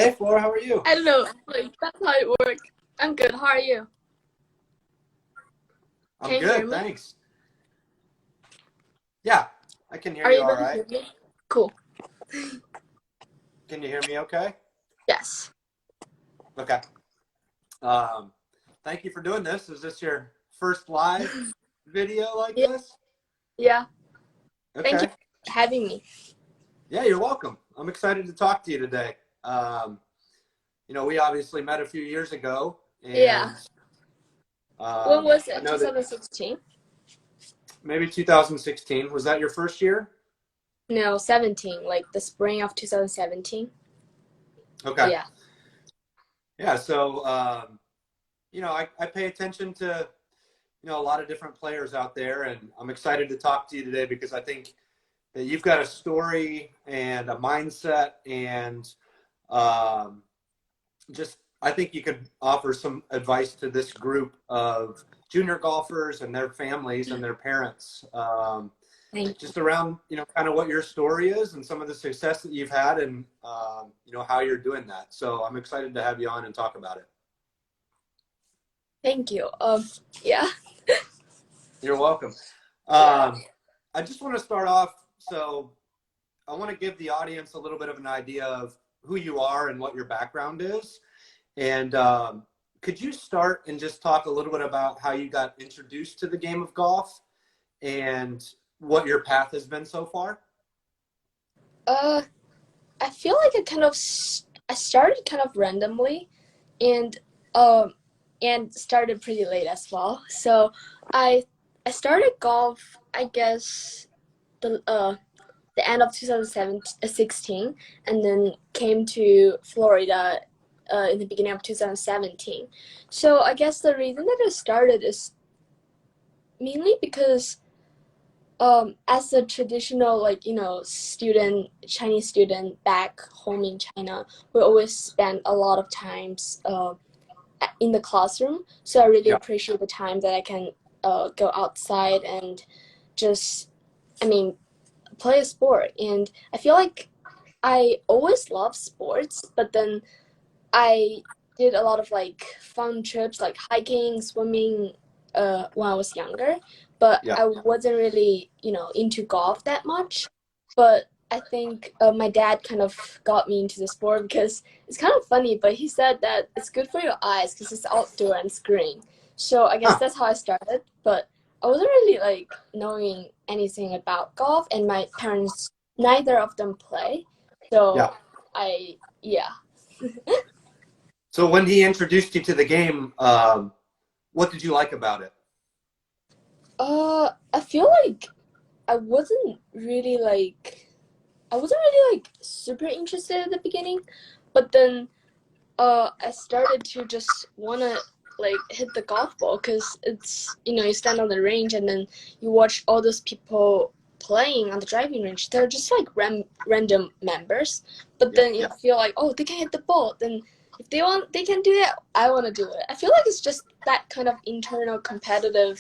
Hey, Flora, how are you? I don't know. Like that's how it works. I'm good. How are you? I'm Can you hear good, me? thanks. Yeah, I can hear Are you you all able to right. hear me? Cool. Can you hear me okay? Yes. Okay. Um, Thank you for doing this. Is this your first live video like Yeah. this? Yeah. Thank you Okay. for having me. Yeah, you're welcome. I'm excited to talk to you today. We obviously met a few years ago, Yeah. and When was I it? know that 2016? maybe 2016. Was that your first year? No, 17. Like the spring of 2017. Okay. Yeah. Yeah, so, I pay attention to a lot of different players out there, and I'm excited to talk to you today because I think that you've got a story and a mindset, and um, just I think you could offer some advice to this group of junior golfers and their families and their parents, Thank you. just around kind of what your story is and some of the success that you've had, and how you're doing that. So I'm excited to have you on and talk about it. Thank you. Yeah. You're welcome. Yeah. I just want to start off. So I want to give the audience a little bit of an idea of who you are and what your background is. And could you start and just talk a little bit about how you got introduced to the game of golf and what your path has been so far? Uh, I feel like I started kind of randomly, and um, and started pretty late as well. So I I started golf, I guess the end of 2016, and then came to Florida in the beginning of 2017. So I guess the reason that I started is mainly because as a traditional, like, student, Chinese student back home in China, we always spend a lot of times in the classroom. So I really Yeah. appreciate the time that I can go outside and just, I mean, play a sport. And I feel like I always loved sports, but then I did a lot of like fun trips like hiking, swimming when I was younger, but Yeah. I wasn't really, into golf that much. But I think my dad kind of got me into the sport because it's kind of funny, but he said that it's good for your eyes because it's outdoor and screen. So I guess Huh. that's how I started, but I wasn't really like knowing anything about golf, and my parents, neither of them play. Yeah. So yeah. So when he introduced you to the game, what did you like about it? I feel like I wasn't really like I wasn't really like super interested at the beginning, but then I started to just wanna like hit the golf ball because it's, you stand on the range and then you watch all those people playing on the driving range. They're just like random members, but Yeah. then you feel like, oh, they can hit the ball. Then if they want, they can do that. I want to do it. I feel like it's just that kind of internal competitive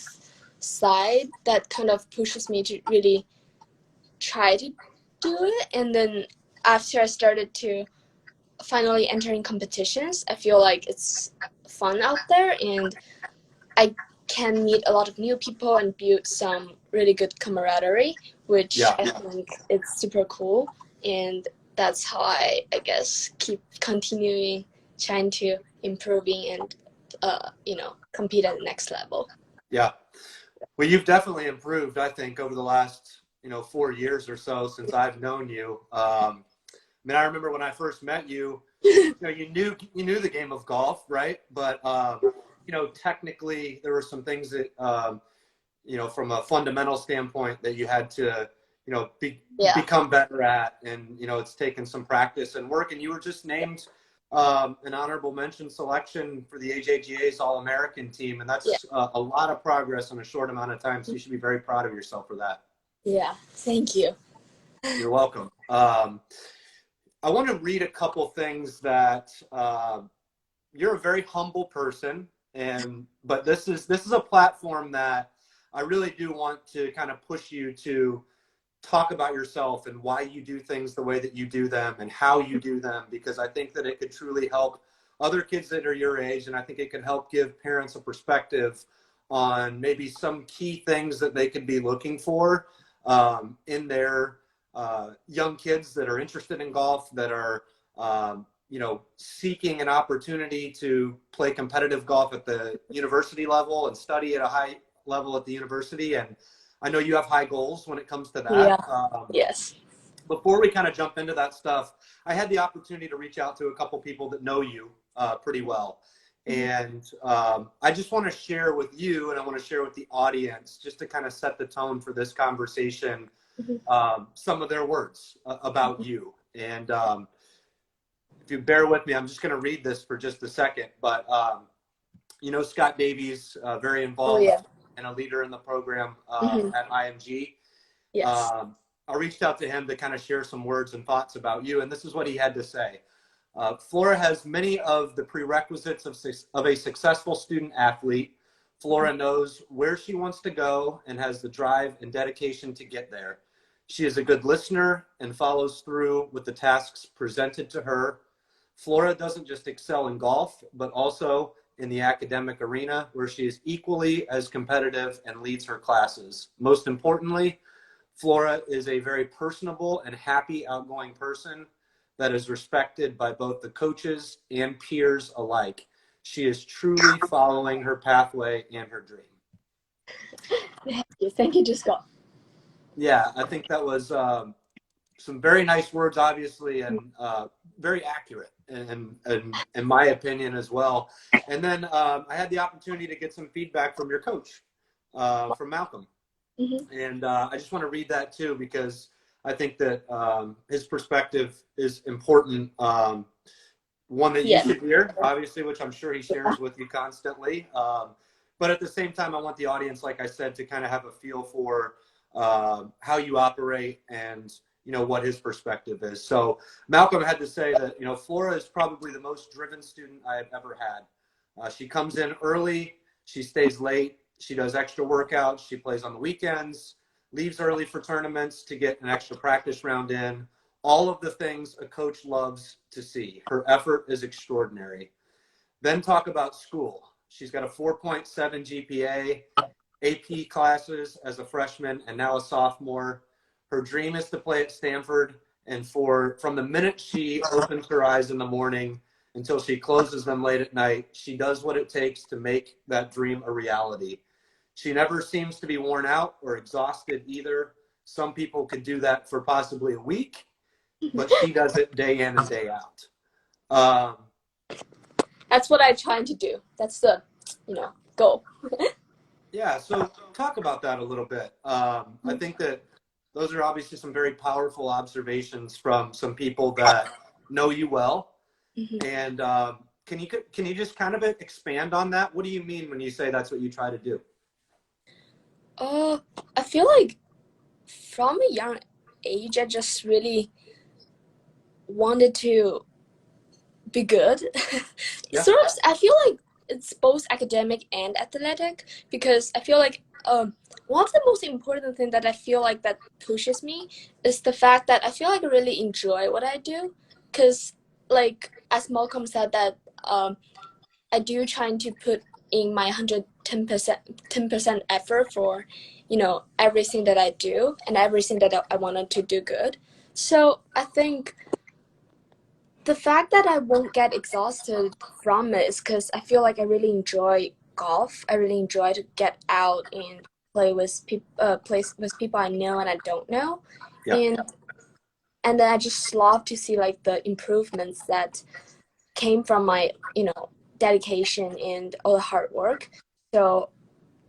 side that kind of pushes me to really try to do it. And then after I started to finally entering competitions, I feel like it's fun out there, and I can meet a lot of new people and build some really good camaraderie, which Yeah. I think it's super cool. And that's how I guess keep continuing trying to improving and compete at the next level. Yeah. Well, you've definitely improved, I think, over the last 4 years or so since I've known you. I remember when I first met you, you knew the game of golf, right? But technically, there were some things that from a fundamental standpoint that you had to Yeah. become better at, and it's taken some practice and work. And you were just named an honorable mention selection for the AJGA's All-American team, and Yeah. that's a lot of progress in a short amount of time. So you should be very proud of yourself for that. Yeah. Thank you. You're welcome. I want to read a couple things that you're a very humble person, but this is a platform that I really do want to kind of push you to talk about yourself and why you do things the way that you do them and how you do them, because I think that it could truly help other kids that are your age. And I think it can help give parents a perspective on maybe some key things that they could be looking for in their young kids that are interested in golf, that are, seeking an opportunity to play competitive golf at the university level and study at a high level at the university. And I know you have high goals when it comes to Yeah. that. Yes. Before we kind of jump into that stuff, I had the opportunity to reach out to a couple people that know you pretty well. And I just want to share with you, and I want to share with the audience, just to kind of set the tone for this conversation, some of their words about you. And if you bear with me, I'm just going to read this for just a second. But, Scott Davies, very Oh involved yeah. and a leader in the program at IMG. Yes. I reached out to him to kind of share some words and thoughts about you, and this is what he had to say. Flora has many of the prerequisites of a successful student athlete. Flora knows where she wants to go and has the drive and dedication to get there. She is a good listener and follows through with the tasks presented to her. Flora doesn't just excel in golf, but also in the academic arena, where she is equally as competitive and leads her classes. Most importantly, Flora is a very personable and happy, outgoing person that is respected by both the coaches and peers alike. She is truly following her pathway and her dream. Thank you, Scott. Yeah, I think that was some very nice words, obviously, and very accurate, in my opinion as well. And then I had the opportunity to get some feedback from your coach, from Malcolm. And I just want to read that too, because I think that his perspective is important. One that you Yeah. should hear, obviously, which I'm sure he shares with you constantly. But at the same time, I want the audience, like I said, to kind of have a feel for how you operate and what his perspective is. So Malcolm had to say that Flora is probably the most driven student I have ever had. She comes in early, she stays late, she does extra workouts, she plays on the weekends, leaves early for tournaments to get an extra practice round in. All of the things a coach loves to see. Her effort is extraordinary. Then talk about school. She's got a 4.7 GPA, AP classes as a freshman and now a sophomore. Her dream is to play at Stanford, and from the minute she opens her eyes in the morning until she closes them late at night, she does what it takes to make that dream a reality. She never seems to be worn out or exhausted either. Some people could do that for possibly a week, but she does it day in and day out. That's what I'm trying to do. That's the, goal. Yeah, so talk about that a little bit. I think that those are obviously some very powerful observations from some people that know you well. And can you just kind of expand on that? What do you mean when you say that's what you try to do? I feel like from a young age, I just really wanted to be good. Yeah. Sort of, I feel like it's both academic and athletic, because I feel like one of the most important things that I feel like that pushes me is the fact that I feel like I really enjoy what I do. Because, like, as Malcolm said, that I do trying to put in my 110% effort for, everything that I do and everything that I wanted to do good. So I think the fact that I won't get exhausted from it is because I feel like I really enjoy golf. I really enjoy to get out and play with people I know and I don't know, Yeah. and then I just love to see like the improvements that came from my dedication and all the hard work. So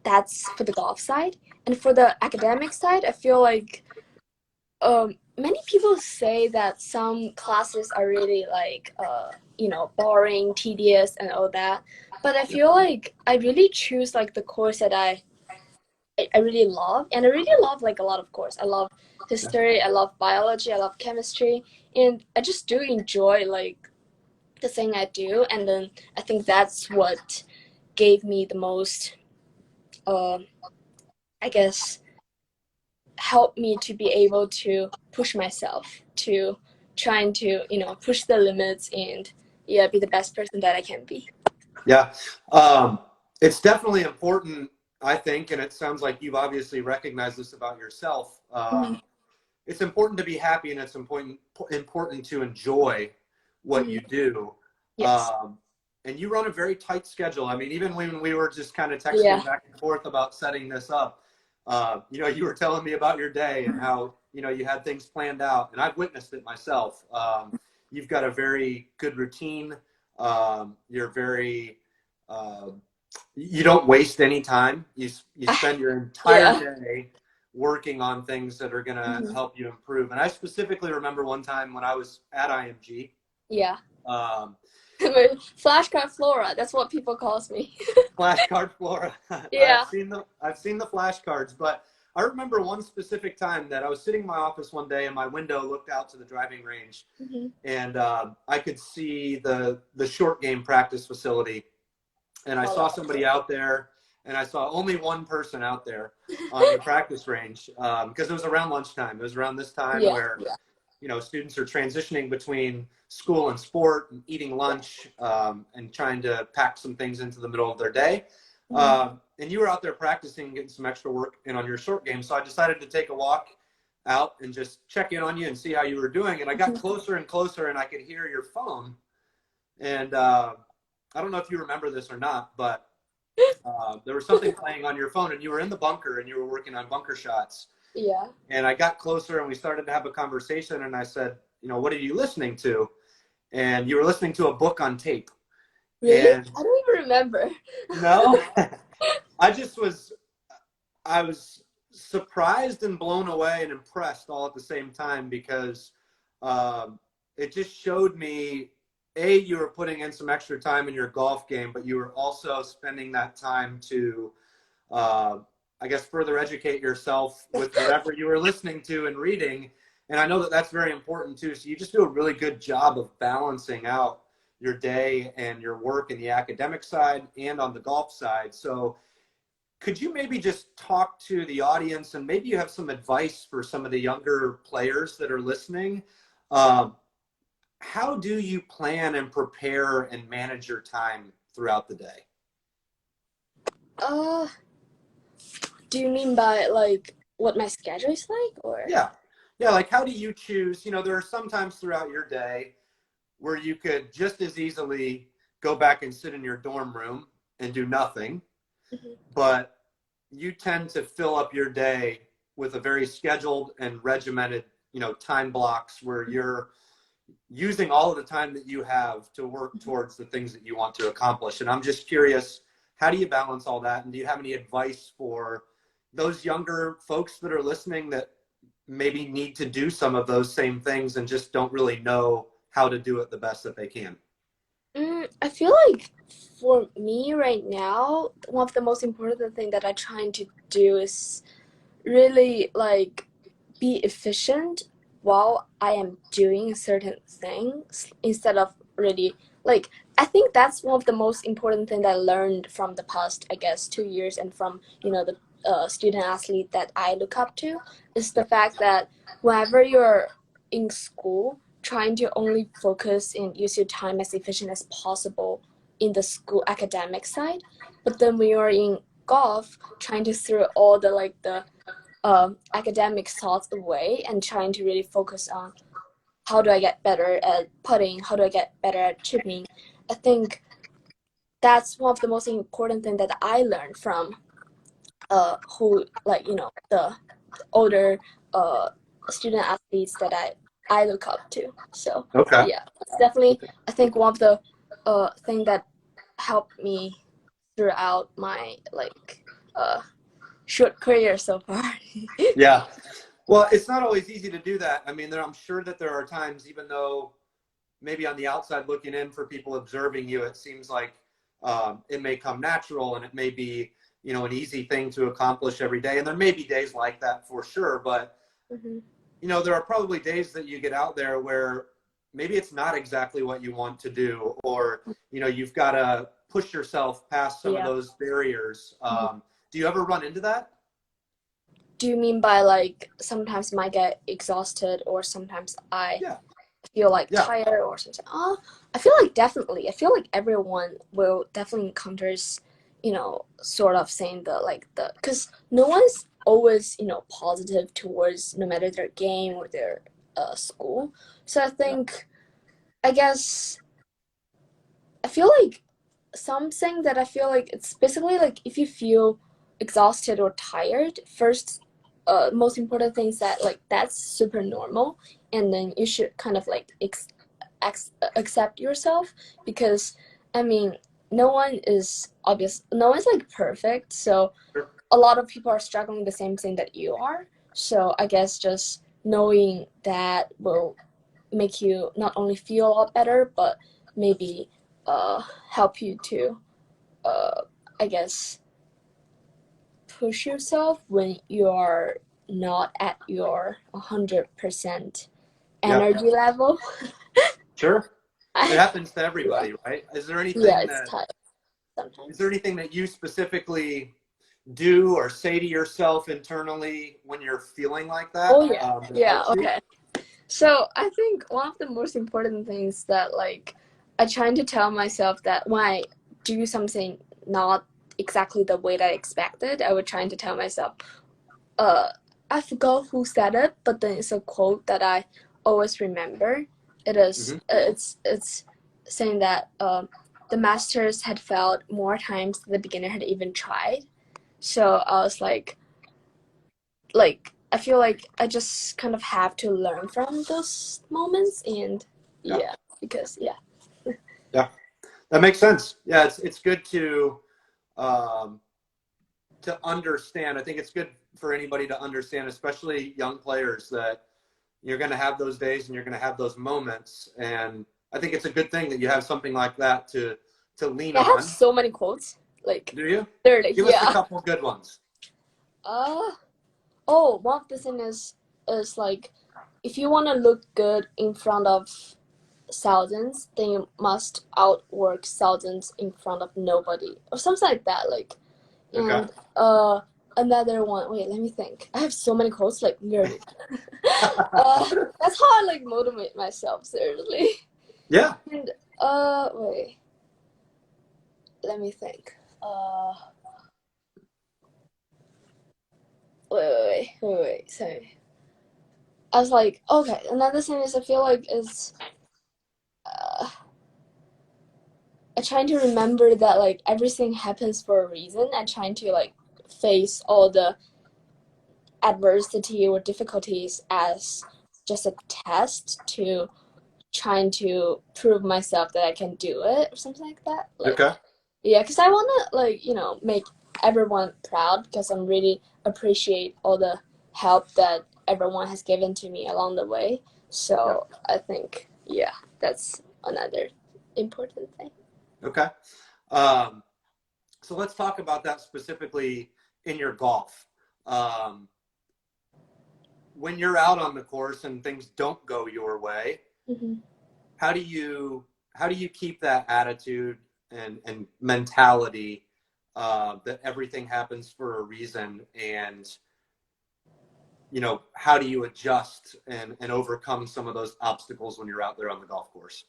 that's for the golf side, and for the academic side, I feel like many people say that some classes are really like boring, tedious, and all that. But I feel like I really choose like the course that I really love, and I really love like a lot of course. I love history, I love biology, I love chemistry, and I just do enjoy like the thing I do. And then I think that's what gave me the most, I guess, helped me to be able to push myself to trying to push the limits and yeah, be the best person that I can be. Yeah. Um, it's definitely important, I think, and it sounds like you've obviously recognized this about yourself. Mhm. It's important to be happy, and it's important to enjoy what Mhm. you do. Yes. Um, and you run a very tight schedule. I mean, even when we were just kind of Yeah. texting back and forth about setting this up, you were telling me about your day and how, you had things planned out, and I've witnessed it myself. You've got a very good routine. You're very, uh, you don't waste any time. You spend your entire Yeah. day working on things that are going to Mhm. help you improve. And I specifically remember one time when I was at IMG. Yeah. Um, Flashcard Flora, that's what people calls me. Flashcard Flora. Yeah. I've seen the flashcards, but I remember one specific time that I was sitting in my office one day and my window looked out to the driving range, Hmm. and I could see the short game practice facility, and I Oh, saw wow. somebody out there, and I saw only one person out there on the practice range, because it was around lunchtime. It was around this time Yeah. where Yeah. students are transitioning between school and sport and eating Yeah. lunch, and trying to pack some things into the middle of their day. Hmm. And you were out there practicing, getting some extra work in on your short game. So I decided to take a walk out and just check in on you and see how you were doing. And I got closer and closer, and I could hear your phone. And I don't know if you remember this or not, but there was something playing on your phone, and you were in the bunker and you were working on bunker shots. Yeah. And I got closer and we started to have a conversation, and I said, what are you listening to? And you were listening to a book on tape. Really? And I don't even remember. no, I just was, I was surprised and blown away and impressed all at the same time, because it just showed me, you were putting in some extra time in your golf game, but you were also spending that time to, uh, I guess, further educate yourself with whatever you were listening to and reading. And I know that that's very important too. So you just do a really good job of balancing out your day and your work in the academic side and on the golf side. So could you maybe just talk to the audience, and maybe you have some advice for some of the younger players that are listening? Um, how do you plan and prepare and manage your time throughout the day? Uh, do you mean by like what my schedule is like, or? Yeah. Yeah. Like, how do you choose? There are some times throughout your day where you could just as easily go back and sit in your dorm room and do nothing, Mhm. but you tend to fill up your day with a very scheduled and regimented, time blocks where you're using all of the time that you have to work towards the things that you want to accomplish. And I'm just curious, how do you balance all that? And do you have any advice for those younger folks that are listening that maybe need to do some of those same things and just don't really know how to do it the best that they can? I feel like for me right now, one of the most important thing that I'm trying to do is really like be efficient while I am doing certain things instead of really like I think that's one of the most important thing that I learned from the past, I guess, 2 years and from the student athlete that I look up to is the Yeah. fact that whenever you're in school, trying to only focus and use your time as efficient as possible in the school academic side, but then when you're in golf, trying to throw all the like the academic thoughts away and trying to really focus on how do I get better at putting, how do I get better at chipping. I think that's one of the most important thing that I learned from who like the older uh student athletes that I look up to. So Okay. yeah, it's definitely I think one of the thing that helped me throughout my like short career so far. Yeah. Well, it's not always easy to do that. I mean, I'm sure that there are times, even though maybe on the outside looking in for people observing you, it seems like it may come natural and it may be, an easy thing to accomplish every day. And there may be days like that for sure. But, Hmm. there are probably days that you get out there where maybe it's not exactly what you want to do, or, you've got to push yourself past some of Yeah. those barriers. Mhm. Do you ever run into that? do you mean by like sometimes I might get exhausted or sometimes I Yeah. feel like Yeah. tired or something? I feel like definitely. I feel like everyone will definitely encounters, sort of saying because no one's always, positive towards no matter their game or their school. So I Yeah. think, I guess, I feel like something that I feel like it's basically like if you feel exhausted or tired, first, most important thing is that like that's super normal, and then you should kind of like accept yourself because I mean no one's like perfect, so Sure. a lot of people are struggling the same thing that you are. So I guess just knowing that will make you not only feel a lot better, but maybe help you to uh, I guess push yourself when you're not at your 100% Yeah. energy level. Sure. It I, happens to yeah, everybody, right? yeah, it's tough Is there sometimes. anything that you specifically do or say to yourself internally when you're feeling like that, Oh yeah, that yeah, helps you? okay. So I think one of the most important things that like I try to tell myself that when I do something not exactly the way that I expected, I would try to tell myself, uh, I forgot who said it, but then it's a quote that I always remember. It is Hmm. it's saying that the masters had failed more times than the beginner had even tried. So I was like I feel like I just kind of have to learn from those moments and Yeah. yeah, because yeah. Yeah. That makes sense. Yeah. It's good um, to understand. I think it's good for anybody to understand, especially young players, that you're going to have those days and you're going to have those moments. And I think it's a good thing that you have something like that to lean I have on. so many quotes. Like Do you? literally, Give us a yeah. couple good ones. Uh one of the thing is like if you wanna look good in front of thousands, then you must outwork thousands in front of nobody. Or something like that. Like Okay. and another one, wait, let me think. I have so many quotes, like literally. uh that's how I like motivate myself, seriously. Yeah. And wait, let me think. Wait. Sorry. I was like, okay. Another thing is, I feel like is uh, I trying to remember that like everything happens for a reason. And trying to like face all the adversity or difficulties as just a test to trying to prove myself that I can do it or something like that. Like Okay. yeah, because I wanna like make everyone proud because I'm really appreciate all the help that everyone has given to me along the way. Yeah. So I think yeah, that's another important thing. Okay. Um, so let's talk about that specifically in your golf. Um, when you're out on the course and things don't go your way, Mm-hmm. how do you keep that attitude and mentality that everything happens for a reason, and how do you adjust and overcome some of those obstacles when you're out there on the golf course?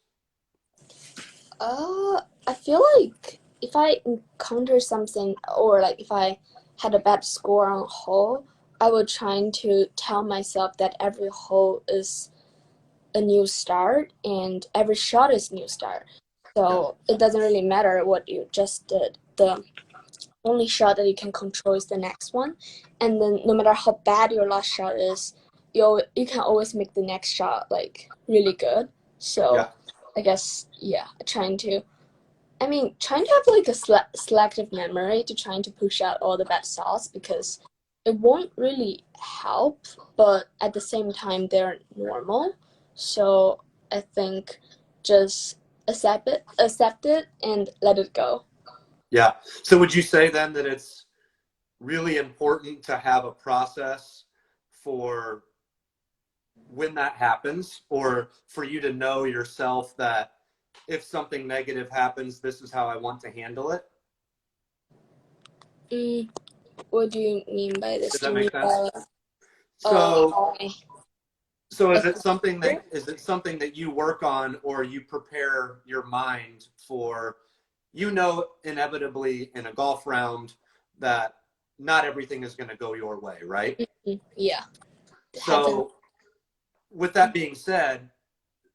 I feel like if I encounter something or like if I had a bad score on a hole, I would try to tell myself that every hole is a new start and every shot is new start. Yeah. So it doesn't really matter what you just did. The only shot that you can control is the next one. And then no matter how bad your last shot is, you can always make the next shot like really good. Yeah. So I guess yeah, trying to have like a selective memory to trying to push out all the bad shots because it won't really help, but at the same time they're normal. So I think just accept it, and let it go. Yeah. So would you say then that it's really important to have a process for when that happens, or for you to know yourself that if something negative happens, this is how I want to handle it? Mm. What do you mean by this? Does Do that you make mean sense? by So, how I so is it something that appear? you work on, or you prepare your mind for, inevitably in a golf round that not everything is going to go your way, right? Yeah, it happens. So, with that being said,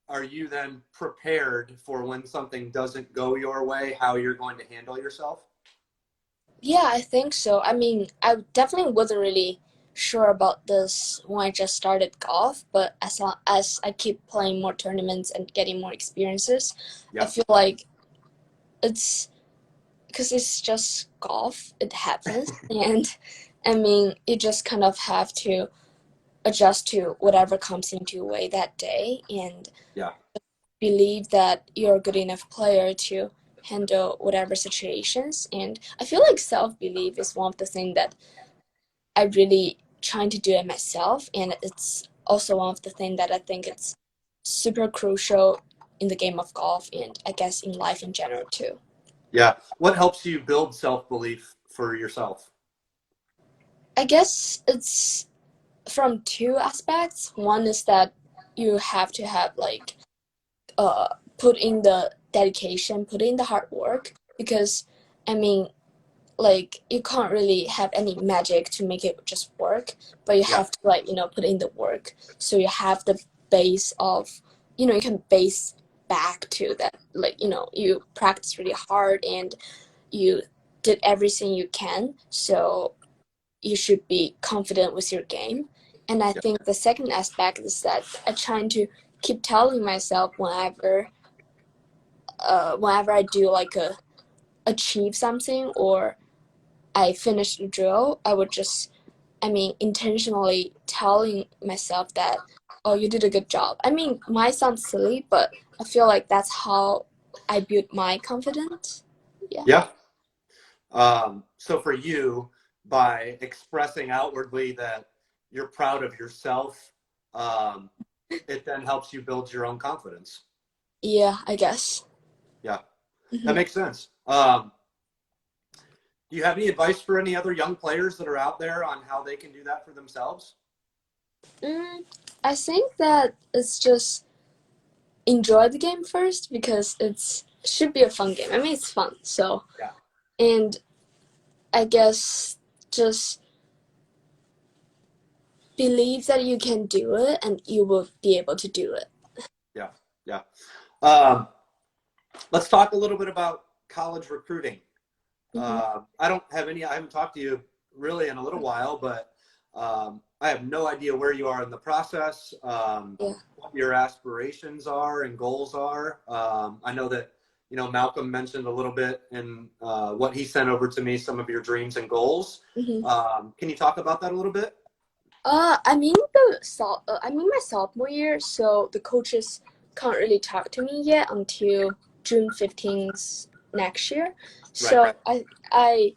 are you then prepared for when something doesn't go your way, how you're going to handle yourself? Yeah, I think so. I mean, I definitely wasn't really sure about this when I just started golf, but as long as I keep playing more tournaments and getting more experiences, I Yeah, feel like it's because it's just golf, it happens. And I mean, you just kind of have to adjust to whatever comes into your way that day and yeah, believe that you're a good enough player to handle whatever situations. And I feel like self belief is one of the things that I really trying to do it myself, and it's also one of the things that I think it's super crucial in the game of golf and I guess in life in general too. yeah. What helps you build self belief for yourself? I guess it's from two aspects. One is that you have to have like put in the dedication, put in the hard work because I mean like you can't really have any magic to make it just work, but you Yeah, have to like put in the work so you have the base of you can base back to that, like you practice really hard and you did everything you can, so you should be confident with your game. And I yeah, think the second aspect is that I trying to keep telling myself whenever I do like a achieve something or I finish the drill, I would just, I mean, intentionally telling myself that, oh, you did a good job. I mean, might sound silly, but I feel like that's how I build my confidence. Yeah. yeah. So for you, by expressing outwardly that you're proud of yourself, um, it then helps you build your own confidence. Yeah, I guess. Yeah, that hmm makes sense. Do you have any advice for any other young players that are out there on how they can do that for themselves? Mm, I think that it's just enjoy the game first because it's should be a fun game. I mean, it's fun. So, Yeah, and I guess just believe that you can do it and you will be able to do it. yeah, yeah. Um, let's talk a little bit about college recruiting. hmm I haven't talked to you really in a little while, but I have no idea where you are in the process, Yeah. what your aspirations are and goals are. I know that, Malcolm mentioned a little bit in what he sent over to me, some of your dreams and goals. hmm Can you talk about that a little bit? I mean my sophomore year, so the coaches can't really talk to me yet until June 15th next year. Right. So I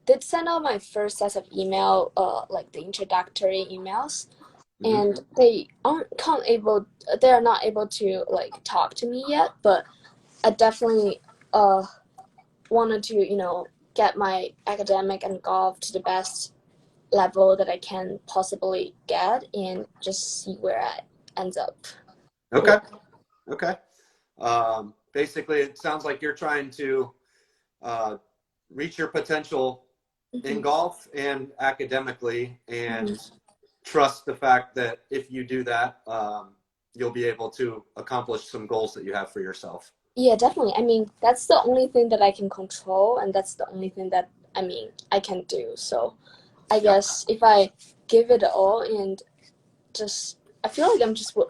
did send out my first set of email, like the introductory emails, Mm-hmm. and they are not able to like talk to me yet, but I definitely wanted to get my academic and golf to the best level that I can possibly get and just see where I ends up. Yeah. Okay. Okay. Basically, it sounds like you're trying to uh, reach your potential in hmm golf and academically, hmm and trust the fact that if you do that, you'll be able to accomplish some goals that you have for yourself. Yeah, definitely. I mean, that's the only thing that I can control, and that's the only thing that I mean I can do. So I Yeah, guess if I give it all and just, I feel like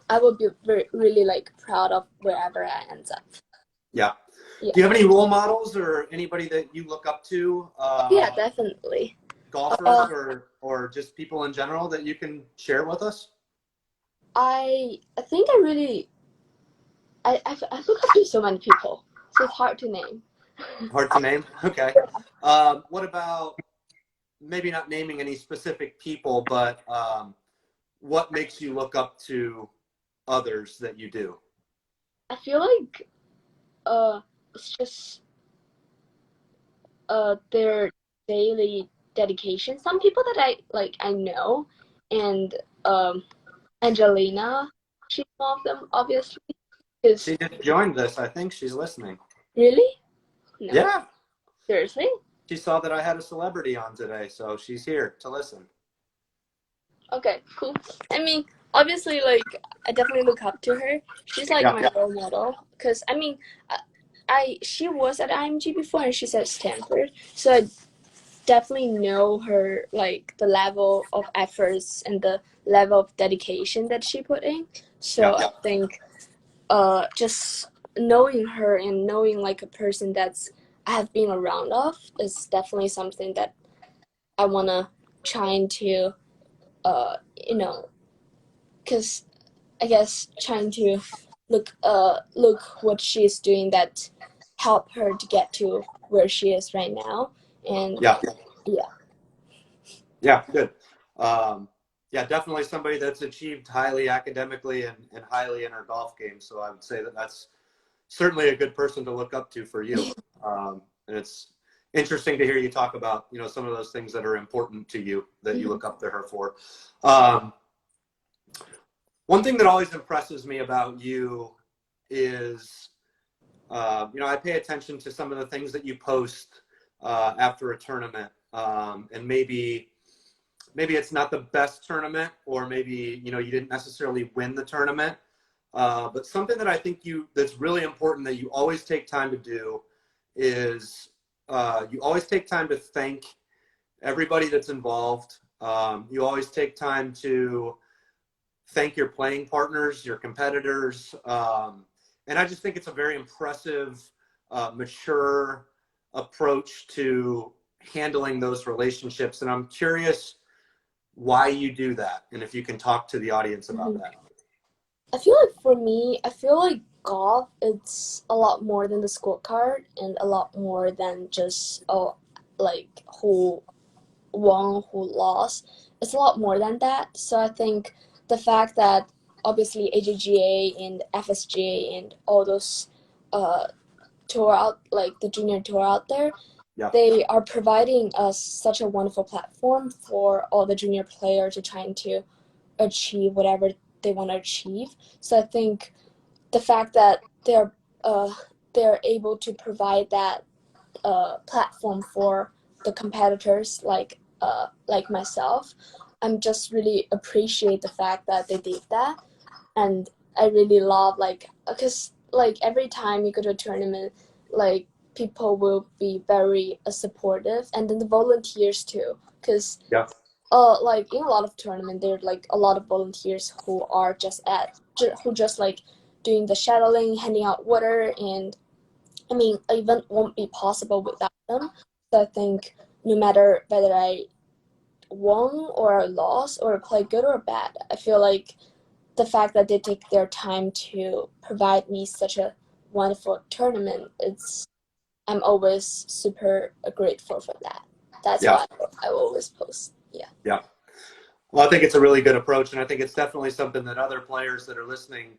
I will be really like proud of wherever I end up. yeah. Yeah. Do you have any role models or anybody that you look up to, Oh, yeah, definitely. golfers Uh, or just people in general that you can share with us? I think I really I look up to so many people, so it's hard to name. Hard to name. Okay. What about maybe not naming any specific people, but what makes you look up to others that you do? I feel like it's just their daily dedication. Some people that I know, and um, Angelina, she's one of them, obviously. Because She just joined this. I think she's listening. really, no, Yeah. seriously. She saw that I had a celebrity on today, so she's here to listen. Okay, cool. I mean, obviously, like I definitely look up to her. She's like my Yeah. role model. Cause I mean, she was at IMG before, and she's at Stanford, so I definitely know her, like the level of efforts and the level of dedication that she put in. So Yeah. I think just knowing her and knowing like a person that's I have been around of is definitely something that I wanna trying to you know, because I guess trying to look what she's doing that help her to get to where she is right now. And Yeah. yeah. Yeah. Good. Um, yeah, definitely somebody that's achieved highly academically and highly in her golf game. So I would say that that's certainly a good person to look up to for you. And it's interesting to hear you talk about, some of those things that are important to you that you look up to her for. One thing that always impresses me about you is, I pay attention to some of the things that you post after a tournament, and maybe it's not the best tournament, or maybe you didn't necessarily win the tournament, but something that I think that's really important that you always take time to do is you always take time to thank everybody that's involved. You always take time to thank your playing partners, your competitors, and I just think it's a very impressive, mature approach to handling those relationships. And I'm curious why you do that, and if you can talk to the audience about that. I feel like for me, I feel like golf it's a lot more than the scorecard and a lot more than just like who won, who lost. It's a lot more than that. So I think the fact that obviously AJGA and FSGA and all those uh tour out like the junior tour out there, Yeah. they are providing us such a wonderful platform for all the junior players to trying to achieve whatever they want to achieve. So I think the fact that uh, they're able to provide that platform for the competitors like myself, I'm just really appreciate the fact that they did that. And I really love like because like every time you go to a tournament, like people will be very supportive, and then the volunteers too, because Yeah. like in a lot of tournament there are like a lot of volunteers who are who just like doing the shuttling, handing out water, and I mean event won't be possible without them. So I think no matter whether I won or lost or play good or bad, I feel like the fact that they take their time to provide me such a wonderful tournament, I'm always super grateful for that. That's Yeah. why I always post. Yeah. Yeah. Well, I think it's a really good approach, and I think it's definitely something that other players that are listening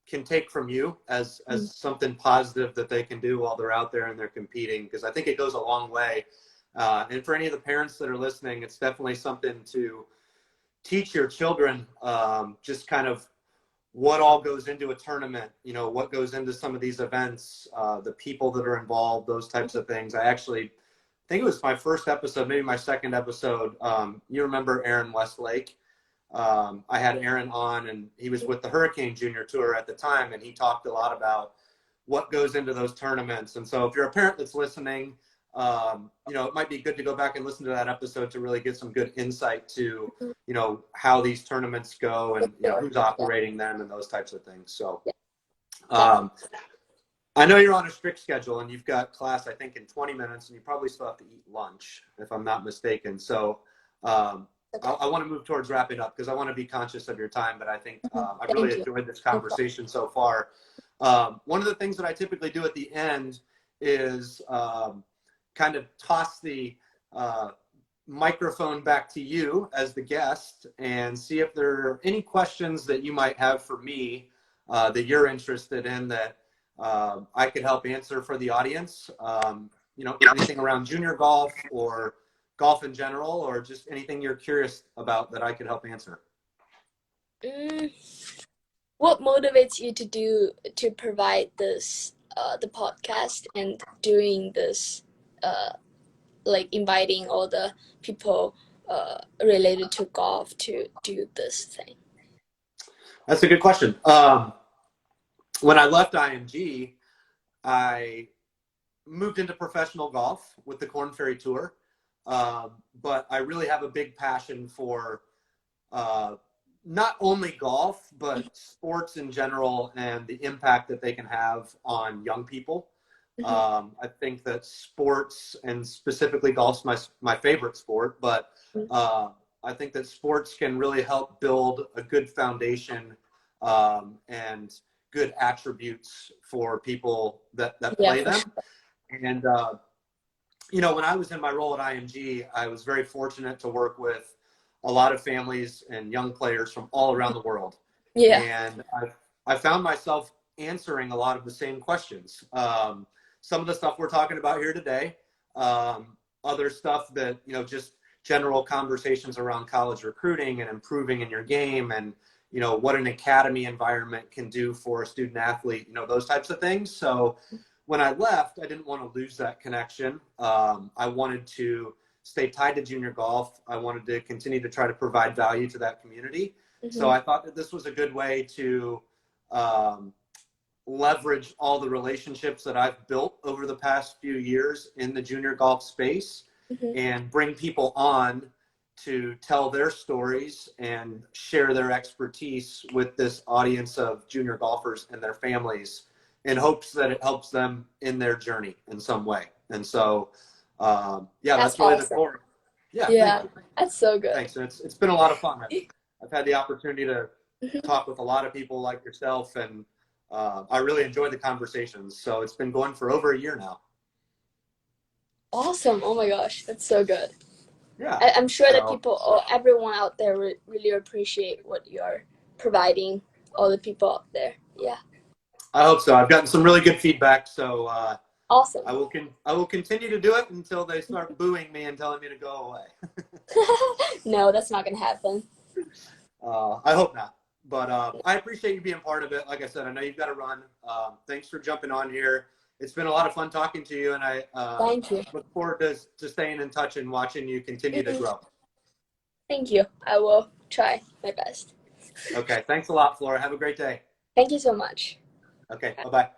can take from you as something positive that they can do while they're out there and they're competing, because I think it goes a long way. And for any of the parents that are listening, it's definitely something to teach your children, just kind of what all goes into a tournament, what goes into some of these events, the people that are involved, those types of things. I think it was my first episode, maybe my second episode. You remember Aaron Westlake? I had Aaron on, and he was with the Hurricane Junior Tour at the time, and he talked a lot about what goes into those tournaments. And so if you're a parent that's listening, it might be good to go back and listen to that episode to really get some good insight to, how these tournaments go and who's operating them and those types of things. So I know you're on a strict schedule and you've got class, I think, in 20 minutes, and you probably still have to eat lunch, if I'm not mistaken. So I want to move towards wrapping up because I want to be conscious of your time, but I think I've really enjoyed this conversation so far. One of the things that I typically do at the end is kind of toss the microphone back to you as the guest and see if there are any questions that you might have for me that you're interested in that I could help answer for the audience. Anything around junior golf or golf in general, or just anything you're curious about that I could help answer. Mm, what motivates you to provide this the podcast and doing this like inviting all the people related to golf to do this thing? That's a good question. When I left IMG, I moved into professional golf with the Korn Ferry Tour. But I really have a big passion for uh, not only golf, but sports in general and the impact that they can have on young people. I think that sports, and specifically golf's my favorite sport, but I think that sports can really help build a good foundation and good attributes for people that Yeah, play for them. sure. And when I was in my role at IMG, I was very fortunate to work with a lot of families and young players from all around the world. Yeah. And I found myself answering a lot of the same questions. Some of the stuff we're talking about here today, other stuff that, just general conversations around college recruiting and improving in your game, and, what an academy environment can do for a student athlete, those types of things. So when I left, I didn't want to lose that connection. I wanted to stay tied to junior golf. I wanted to continue to try to provide value to that community. So I thought that this was a good way to leverage all the relationships that I've built over the past few years in the junior golf space and bring people on to tell their stories and share their expertise with this audience of junior golfers and their families, in hopes that it helps them in their journey in some way. And so, That's that's really the awesome. core. Yeah, Yeah, thank you. that's so good. Thanks. And it's been a lot of fun. I've had the opportunity to talk with a lot of people like yourself, and I really enjoyed the conversations. So it's been going for over a year now. Awesome. Oh my gosh, that's so good. Yeah. I'm sure that So people, or everyone out there, really appreciate what you're providing. All the people out there. Yeah. I hope so. I've gotten some really good feedback. So Awesome. I will continue to do it until they start booing me and telling me to go away. No, that's not gonna happen. I hope not. But I appreciate you being part of it. Like I said, I know you've got to run. Thanks for jumping on here. It's been a lot of fun talking to you, and I Thank you. look forward to staying in touch and watching you continue to grow. Thank you. I will try my best. Okay. Thanks a lot, Flora. Have a great day. Thank you so much. Okay. Bye-bye.